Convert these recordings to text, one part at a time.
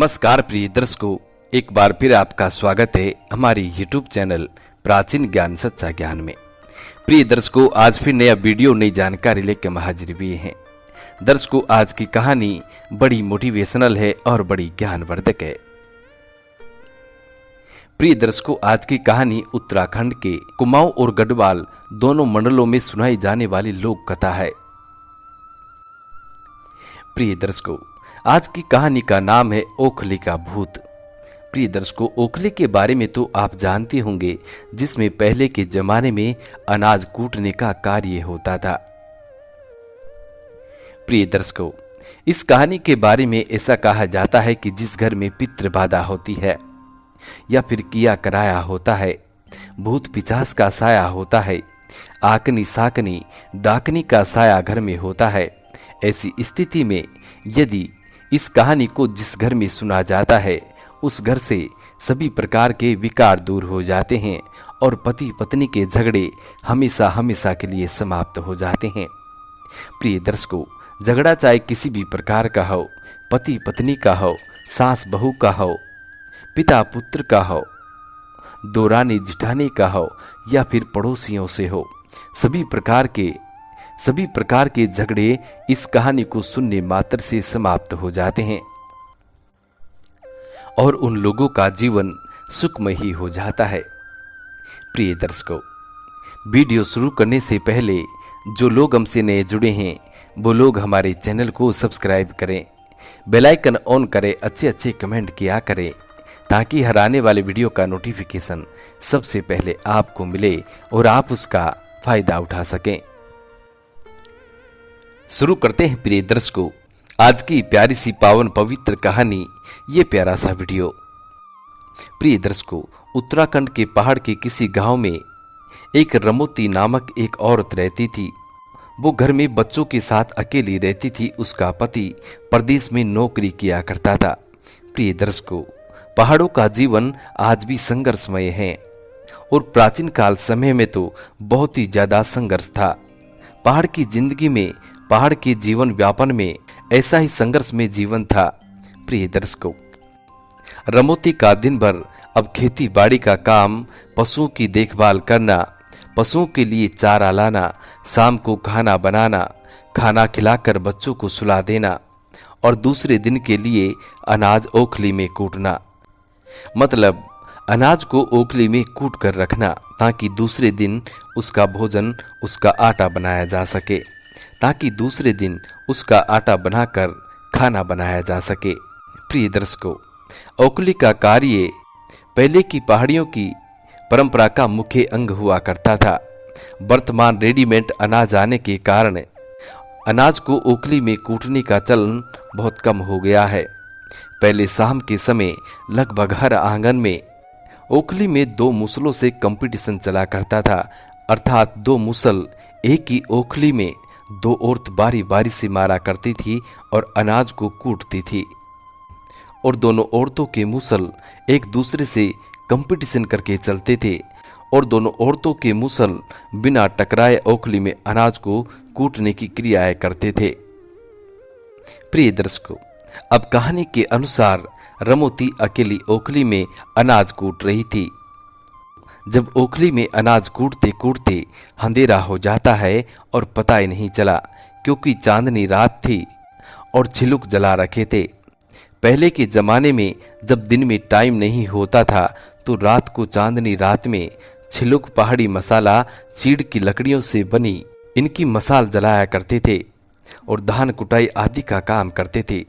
नमस्कार प्रिय दर्शकों, एक बार फिर आपका स्वागत है हमारी YouTube चैनल प्राचीन ज्ञान सच्चा ज्ञान में। प्रिय दर्शकों, आज फिर नया वीडियो नई जानकारी लेकर हम हाजिर हुए हैं। दर्शकों, आज की कहानी बड़ी मोटिवेशनल है और बड़ी ज्ञानवर्धक है। प्रिय दर्शकों, आज की कहानी उत्तराखंड के कुमाऊं और गढ़वाल दोनों मंडलों में सुनाई जाने वाली लोक कथा है। प्रिय दर्शकों, आज की कहानी का नाम है ओखली का भूत। प्रिय दर्शकों, ओखली के बारे में तो आप जानते होंगे, जिसमें पहले के जमाने में अनाज कूटने का कार्य होता था। प्रिय दर्शकों, इस कहानी के बारे में ऐसा कहा जाता है कि जिस घर में पितृ बाधा होती है या फिर किया कराया होता है, भूत पिचास का साया होता है, आकनी साकनी डाकनी का साया घर में होता है, ऐसी स्थिति में यदि इस कहानी को जिस घर में सुना जाता है, उस घर से सभी प्रकार के विकार दूर हो जाते हैं और पति पत्नी के झगड़े हमेशा हमेशा के लिए समाप्त हो जाते हैं। प्रिय दर्शकों, झगड़ा चाहे किसी भी प्रकार का हो, पति पत्नी का हो, सास बहू का हो, पिता पुत्र का हो, दोरानी जिठानी का हो या फिर पड़ोसियों से हो, सभी प्रकार के झगड़े इस कहानी को सुनने मात्र से समाप्त हो जाते हैं और उन लोगों का जीवन सुखमय ही हो जाता है। प्रिय दर्शकों, वीडियो शुरू करने से पहले जो लोग हमसे नए जुड़े हैं, वो लोग हमारे चैनल को सब्सक्राइब करें, बेल आइकन ऑन करें, अच्छे कमेंट किया करें, ताकि हर आने वाले वीडियो का नोटिफिकेशन सबसे पहले आपको मिले और आप उसका फायदा उठा सकें। शुरू करते हैं प्रिय दर्शकों आज की प्यारी सी पावन पवित्र कहानी, ये प्यारा सा वीडियो। प्रिय दर्शकों, उत्तराखंड के पहाड़ के किसी गांव में एक रमोती नामक एक औरत रहती थी। वो घर में बच्चों के साथ अकेली रहती थी। उसका पति प्रदेश में नौकरी किया करता था। प्रिय दर्शकों, पहाड़ों का जीवन आज भी संघर्षमय है और प्राचीन काल समय में तो बहुत ही ज्यादा संघर्ष था। पहाड़ की जिंदगी में, पहाड़ के जीवन व्यापन में ऐसा ही संघर्ष में जीवन था। प्रिय दर्शकों, रमोती का दिन भर अब खेती बाड़ी का काम, पशुओं की देखभाल करना, पशुओं के लिए चारा लाना, शाम को खाना बनाना, खाना खिलाकर बच्चों को सुला देना और दूसरे दिन के लिए अनाज ओखली में कूटना। मतलब अनाज को ओखली में कूट कर रखना ताकि दूसरे दिन उसका भोजन, उसका आटा बनाया जा सके, ताकि दूसरे दिन उसका आटा बनाकर खाना बनाया जा सके। प्रिय दर्शकों, ओखली का कार्य पहले की पहाड़ियों की परंपरा का मुख्य अंग हुआ करता था। वर्तमान रेडीमेड अनाज आने के कारण अनाज को ओखली में कूटने का चलन बहुत कम हो गया है। पहले शाम के समय लगभग हर आंगन में ओखली में 2 मुसलों से कंपटीशन चला करता था, अर्थात 2 मुसल एक ही ओखली में 2 औरत बारी बारी से मारा करती थी और अनाज को कूटती थी और दोनों औरतों के मुसल एक दूसरे से कंपटीशन करके चलते थे और दोनों औरतों के मुसल बिना टकराए ओखली में अनाज को कूटने की क्रियाएं करते थे। प्रिय दर्शकों, अब कहानी के अनुसार रमोती अकेली ओखली में अनाज कूट रही थी। जब ओखली में अनाज कूटते कूटते अंधेरा हो जाता है और पता ही नहीं चला, क्योंकि चांदनी रात थी और छिलुक जला रखे थे। पहले के जमाने में जब दिन में टाइम नहीं होता था, तो रात को चांदनी रात में छिलुक पहाड़ी मसाला चीड़ की लकड़ियों से बनी इनकी मसाल जलाया करते थे और धान कुटाई आदि का काम करते थे।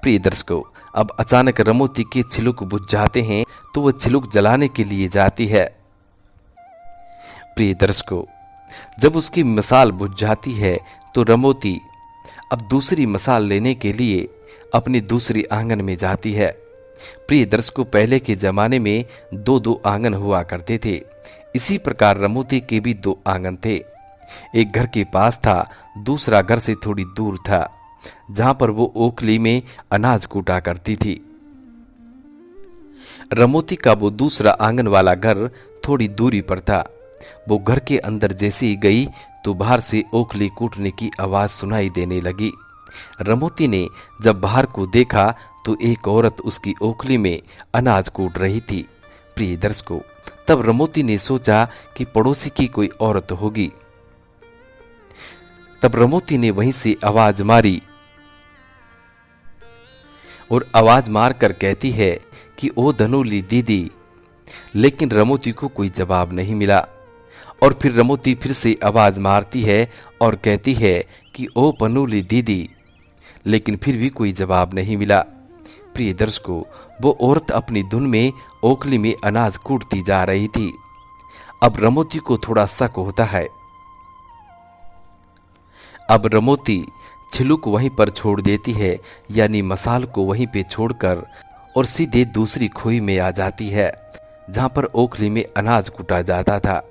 प्रिय दर्शकों, अब अचानक रमोती के छिलुक बुझ जाते हैं तो वह छिलुक जलाने के लिए जाती है। प्रिय दर्शकों, जब उसकी मसाल बुझ जाती है तो रमोती अब दूसरी मसाल लेने के लिए अपनी दूसरी आंगन में जाती है। प्रिय दर्शकों, पहले के जमाने में 2-2 आंगन हुआ करते थे। इसी प्रकार रमोती के भी 2 आंगन थे। एक घर के पास था, दूसरा घर से थोड़ी दूर था, जहां पर वो ओखली में अनाज कूटा करती थी। रमोती का वो दूसरा आंगन वाला घर थोड़ी दूरी पर था। वो घर के अंदर जैसे ही गई तो बाहर से ओखली कूटने की आवाज सुनाई देने लगी। रमोती ने जब बाहर को देखा तो एक औरत उसकी ओखली में अनाज कूट रही थी। प्रिय दर्शकों, तब रमोती ने सोचा कि पड़ोसी की कोई औरत होगी। तब रमोती ने वहीं से आवाज मारी और आवाज मारकर कहती है कि ओ धनूली दीदी, लेकिन रमोती को कोई जवाब नहीं मिला। और फिर रमोती फिर से आवाज मारती है और कहती है कि ओ पनूली दीदी, लेकिन फिर भी कोई जवाब नहीं मिला। प्रिय दर्शकों, वो औरत अपनी धुन में ओखली में अनाज कूटती जा रही थी। अब रमोती को थोड़ा शक होता है। अब रमोती छिलुक वहीं पर छोड़ देती है, यानी मसाल को वहीं पे छोड़कर और सीधे दूसरी खोई में आ जाती है जहां पर ओखली में अनाज कूटा जाता था।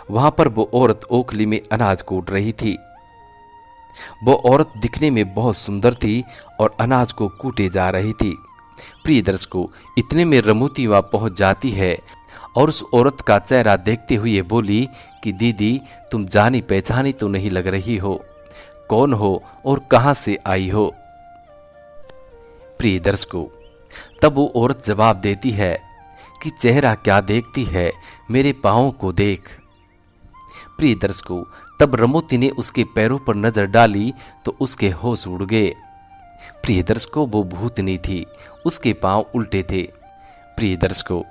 वहां पर वो औरत ओखली में अनाज कूट रही थी। वो औरत दिखने में बहुत सुंदर थी और अनाज को कूटे जा रही थी। प्रिय दर्शकों, इतने में रमोती वहां पहुंच जाती है और उस औरत का चेहरा देखते हुए बोली कि दीदी, तुम जानी पहचानी तो नहीं लग रही हो, कौन हो और कहां से आई हो? प्रिय दर्शकों, तब वो औरत जवाब देती है कि चेहरा क्या देखती है, मेरे पांवों को देख। प्रिय दर्शकों, तब रमोती ने उसके पैरों पर नजर डाली तो उसके होश उड़ गए। प्रिय दर्शकों, वो भूतनी थी, उसके पांव उल्टे थे। प्रिय दर्शकों,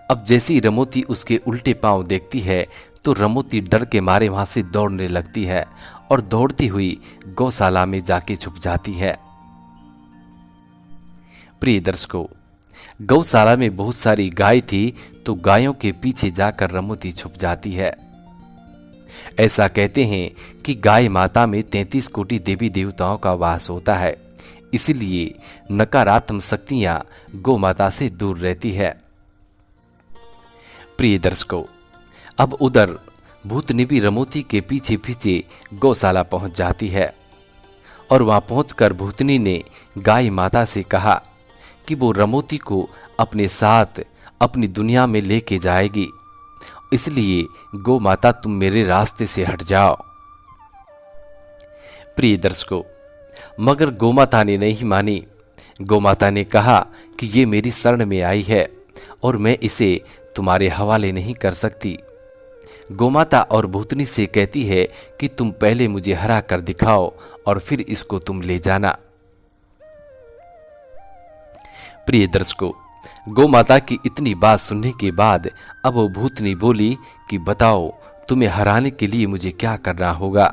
अब जैसी रमोती उसके उल्टे पांव देखती है तो रमोती डर के मारे वहां से दौड़ने लगती है और दौड़ती हुई गौशाला में जाके छुप जाती है। प्रिय दर्शकों, गौशाला में बहुत सारी गाय थी तो गायों के पीछे जाकर रमोती छुप जाती है। ऐसा कहते हैं कि गाय माता में 33 कोटि देवी देवताओं का वास होता है, इसलिए नकारात्मक शक्तियां गौ माता से दूर रहती है। प्रिय दर्शकों, अब उधर भूतनी भी रमोती के पीछे पीछे गौशाला पहुंच जाती है और वहां पहुंचकर भूतनी ने गाय माता से कहा कि वो रमोती को अपने साथ अपनी दुनिया में लेके जाएगी, इसलिए गौ माता तुम मेरे रास्ते से हट जाओ। प्रिय दर्शकों, मगर गौ माता ने नहीं मानी। गौ माता ने कहा कि ये मेरी शरण में आई है और मैं इसे तुम्हारे हवाले नहीं कर सकती। गौ माता और भूतनी से कहती है कि तुम पहले मुझे हरा कर दिखाओ और फिर इसको तुम ले जाना। प्रिय दर्शकों, गौ माता की इतनी बात सुनने के बाद अब वो भूतनी बोली कि बताओ, तुम्हें हराने के लिए मुझे क्या करना होगा?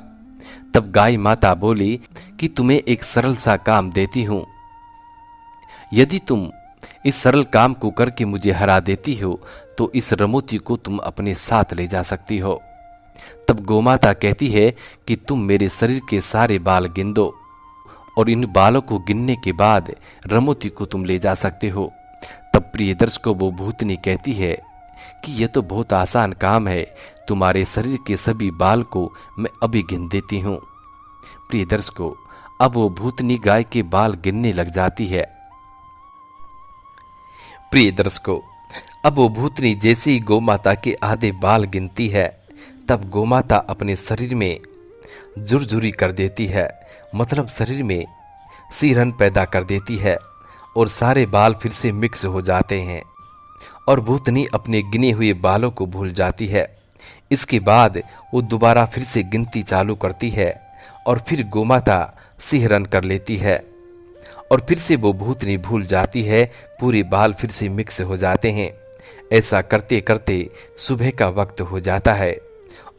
तब गाय माता बोली कि तुम्हें एक सरल सा काम देती हूं, यदि तुम इस सरल काम को करके मुझे हरा देती हो तो इस रमोती को तुम अपने साथ ले जा सकती हो। तब गोमाता कहती है कि तुम मेरे शरीर के सारे बाल गिन दो और इन बालों को गिनने के बाद रमोती को तुम ले जा सकते हो। तब प्रिय दर्शकों, वो भूतनी कहती है कि यह तो बहुत आसान काम है, तुम्हारे शरीर के सभी बाल को मैं अभी गिन देती हूँ। प्रिय दर्शकों, अब वो भूतनी गाय के बाल गिनने लग जाती है। प्रिय दर्शकों, अब वो भूतनी जैसे ही गोमाता के आधे बाल गिनती है तब गोमाता अपने शरीर में जुरजुरी कर देती है, मतलब शरीर में सिरहन पैदा कर देती है और सारे बाल फिर से मिक्स हो जाते हैं और भूतनी अपने गिने हुए बालों को भूल जाती है। इसके बाद वो दोबारा फिर से गिनती चालू करती है और फिर गोमाता सिहरन कर लेती है और फिर से वो भूतनी भूल जाती है, पूरे बाल फिर से मिक्स हो जाते हैं। ऐसा करते करते सुबह का वक्त हो जाता है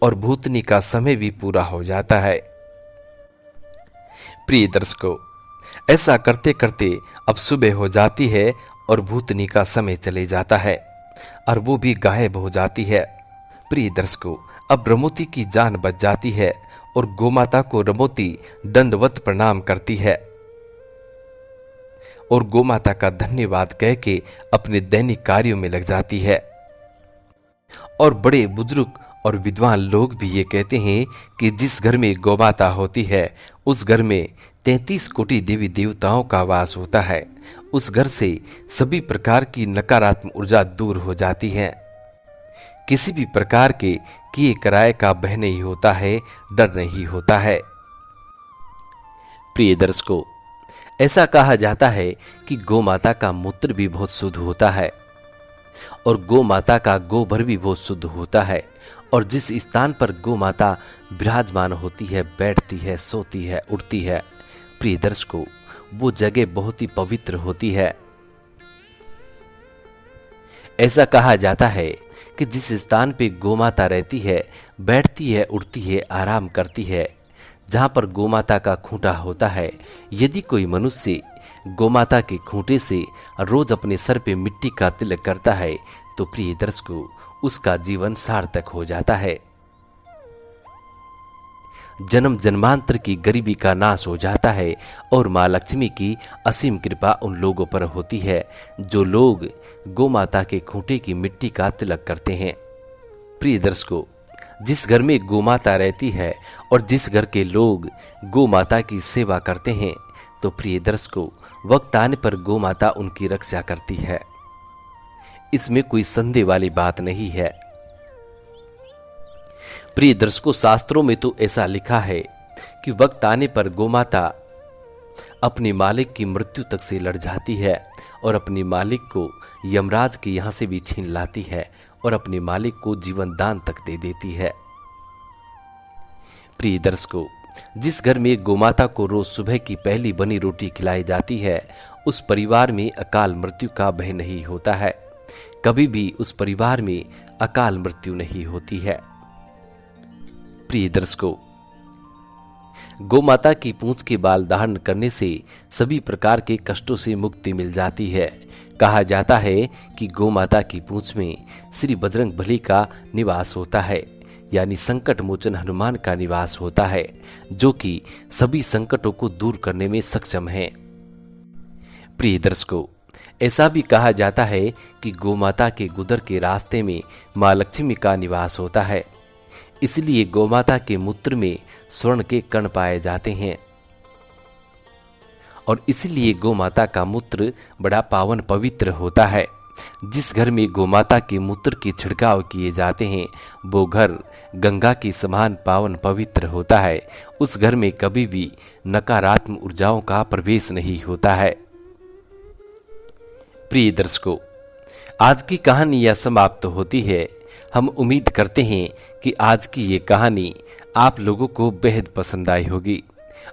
और भूतनी का समय भी पूरा हो जाता है। प्रिय दर्शकों, ऐसा करते करते अब सुबह हो जाती है और भूतनी का समय चले जाता है और वो भी गायब हो जाती है। प्रिय दर्शकों, अब रमोती की जान बच जाती है और गोमाता को रमोती दंडवत प्रणाम करती है और गोमाता का धन्यवाद कह के अपने दैनिक कार्यों में लग जाती है। और बड़े बुजुर्ग और विद्वान लोग भी ये कहते हैं कि जिस घर में गोमाता होती है उस घर में 33 कोटि देवी देवताओं का वास होता है। उस घर से सभी प्रकार की नकारात्मक ऊर्जा दूर हो जाती है। किसी भी प्रकार के किए कराए का भय नहीं होता है, डर नहीं होता है। प्रिय दर्शकों, ऐसा कहा जाता है कि गौ माता का मूत्र भी बहुत शुद्ध होता है और गौ माता का गोबर भी बहुत शुद्ध होता है। और जिस स्थान पर गौ माता विराजमान होती है, बैठती है, सोती है, उठती है, प्रिय दर्शकों, वो जगह बहुत ही पवित्र होती है। ऐसा कहा जाता है कि जिस स्थान पे गौ माता रहती है, बैठती है, उठती है, आराम करती है, जहाँ पर गौ माता का खूंटा होता है, यदि कोई मनुष्य गौ माता के खूंटे से रोज अपने सर पे मिट्टी का तिलक करता है तो प्रिय दर्शकों, उसका जीवन सार्थक हो जाता है। जन्म जन्मांतर की गरीबी का नाश हो जाता है और माँ लक्ष्मी की असीम कृपा उन लोगों पर होती है जो लोग गौ माता के खूंटे की मिट्टी का तिलक करते हैं। प्रिय दर्शकों, जिस घर में गौ माता रहती है और जिस घर के लोग गौ माता की सेवा करते हैं तो प्रिय दर्शकों, वक्त आने पर गौ माता उनकी रक्षा करती है। इसमें कोई संदेह वाली बात नहीं है। प्रिय दर्शकों, शास्त्रों में तो ऐसा लिखा है कि वक्त आने पर गौ माता अपने मालिक की मृत्यु तक से लड़ जाती है और अपने मालिक को यमराज के यहाँ से भी छीन लाती है और अपने मालिक को जीवन दान तक दे देती है। प्रिय दर्शकों, जिस घर में गोमाता को रोज सुबह की पहली बनी रोटी खिलाई जाती है, उस परिवार में अकाल मृत्यु का भय नहीं होता है। कभी भी उस परिवार में अकाल मृत्यु नहीं होती है। प्रिय दर्शकों, गोमाता की पूंछ के बाल धारण करने से सभी प्रकार के कष्टों से मुक्ति मिल जाती है। कहा जाता है कि गोमाता की पूंछ में श्री बजरंगबली का निवास होता है, यानी संकट मोचन हनुमान का निवास होता है, जो कि सभी संकटों को दूर करने में सक्षम है। प्रिय दर्शकों, ऐसा भी कहा जाता है कि गोमाता के गुदर के रास्ते में माँ लक्ष्मी का निवास होता है, इसलिए गोमाता के मूत्र में स्वर्ण के कण पाए जाते हैं और इसलिए गोमाता का मूत्र बड़ा पावन पवित्र होता है। जिस घर में गोमाता के मूत्र के छिड़काव किए जाते हैं वो घर गंगा के समान पावन पवित्र होता है। उस घर में कभी भी नकारात्मक ऊर्जाओं का प्रवेश नहीं होता है। प्रिय दर्शकों, आज की कहानी यह समाप्त होती है। हम उम्मीद करते हैं कि आज की ये कहानी आप लोगों को बेहद पसंद आई होगी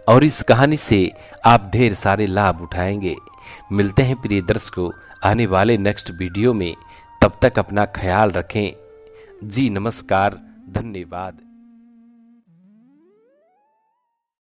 और इस कहानी से आप ढेर सारे लाभ उठाएंगे। मिलते हैं प्रिय दर्शकों आने वाले नेक्स्ट वीडियो में। तब तक अपना ख्याल रखें। जी नमस्कार, धन्यवाद।